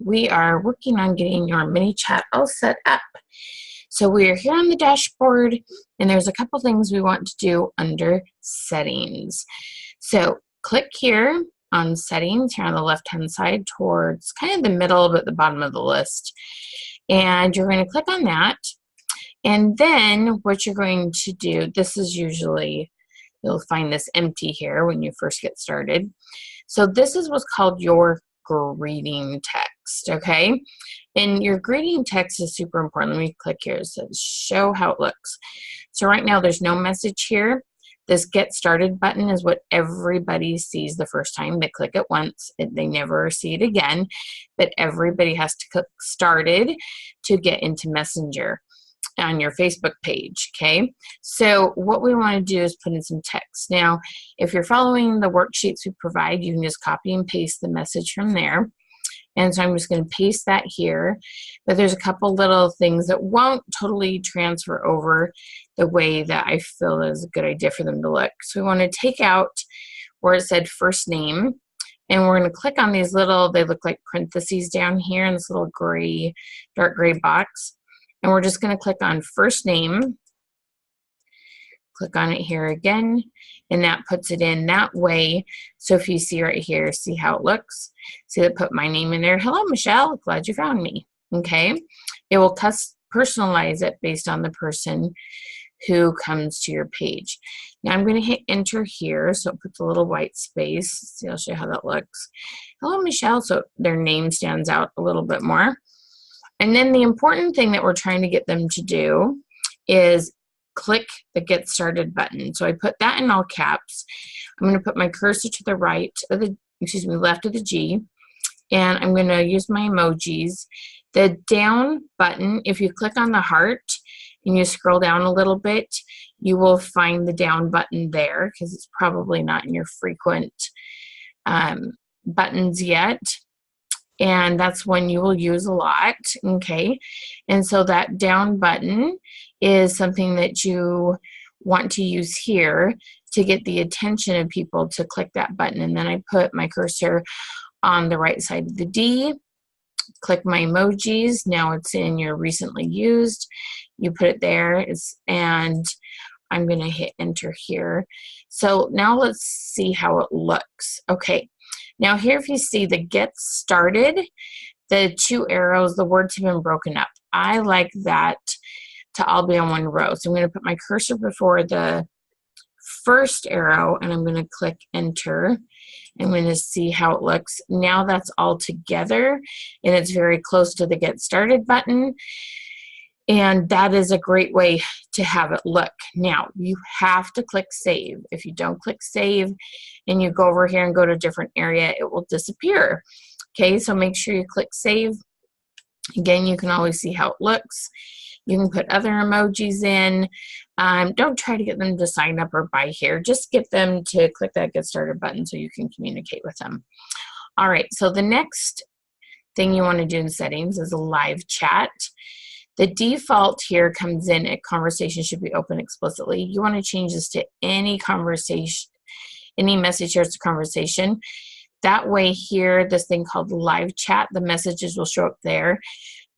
we are working on getting your ManyChat all set up. So we are here on the dashboard, and there's a couple things we want to do under settings. So click here on settings here on the left hand side towards kind of the middle but the bottom of the list, and you're going to click on that. And then what you're going to do, this is usually, you'll find this empty here when you first get started. So this is what's called your greeting text, okay? And your greeting text is super important. Let me click here. It says show how it looks. So right now there's no message here. This get started button is what everybody sees the first time. They click it once, they never see it again, but everybody has to click started to get into Messenger on your Facebook page, okay? So what we want to do is put in some text. Now, if you're following the worksheets we provide, you can just copy and paste the message from there. And so I'm just going to paste that here, but there's a couple little things that won't totally transfer over the way that I feel is a good idea for them to look. So we want to take out where it said first name, and we're going to click on these little, they look like parentheses down here in this little gray, dark gray box. And we're just going to click on first name, click on it here again, and that puts it in that way. So if you see right here, see how it looks? See that put my name in there. Hello, Michelle. Glad you found me. Okay. It will personalize it based on the person who comes to your page. Now I'm going to hit enter here. So it puts a little white space. See, I'll show you how that looks. Hello, Michelle. So their name stands out a little bit more. And then the important thing that we're trying to get them to do is click the Get Started button. So I put that in all caps. I'm going to put my cursor to the right of the, left of the G, and I'm going to use my emojis. The down button, if you click on the heart and you scroll down a little bit, you will find the down button there because it's probably not in your frequent buttons yet. And that's one you will use a lot, okay? And so that down button is something that you want to use here to get the attention of people to click that button. And then I put my cursor on the right side of the D, click my emojis. Now it's in your recently used. You put it there, and I'm going to hit enter here. So now let's see how it looks. Okay. Now here, if you see the get started, the two arrows, the words have been broken up. I like that to all be on one row. So I'm going to put my cursor before the first arrow, and I'm going to click enter. I'm going to see how it looks. Now that's all together, and it's very close to the get started button. And that is a great way to have it look. Now, you have to click save. If you don't click save and you go over here and go to a different area, it will disappear. Okay, so make sure you click save. Again, you can always see how it looks. You can put other emojis in. Don't try to get them to sign up or buy here. Just get them to click that Get Started button so you can communicate with them. All right, so the next thing you want to do in settings is a live chat. The default here comes in at conversation should be open explicitly. You want to change this to any conversation, any message here is a conversation. That way here, this thing called live chat, the messages will show up there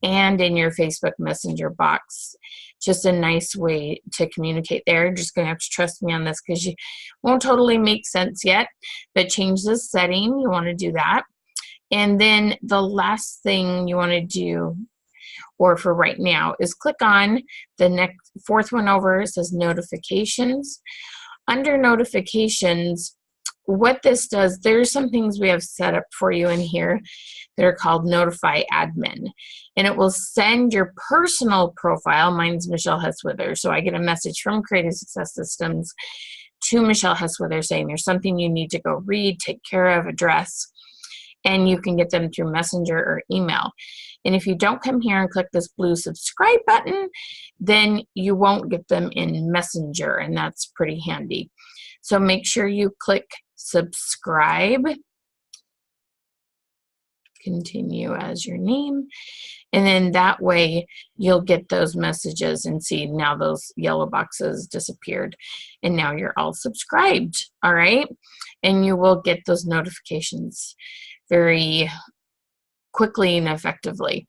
and in your Facebook Messenger box. Just a nice way to communicate there. You're just going to have to trust me on this because you won't totally make sense yet, but change this setting. You want to do that. And then the last thing you want to do, or for right now, is click on the next fourth one over. It says notifications. Under notifications, what this does, there's some things we have set up for you in here that are called notify admin, and it will send your personal profile. Mine's Michelle Hesswither, so I get a message from Creative Success Systems to Michelle Hesswither saying there's something you need to go read, take care of, address, and you can get them through Messenger or email. And if you don't come here and click this blue subscribe button, then you won't get them in Messenger, and that's pretty handy. So make sure you click subscribe, continue as your name, and then that way you'll get those messages and see now those yellow boxes disappeared, and now you're all subscribed, all right? And you will get those notifications very quickly and effectively.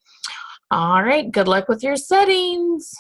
All right, good luck with your settings.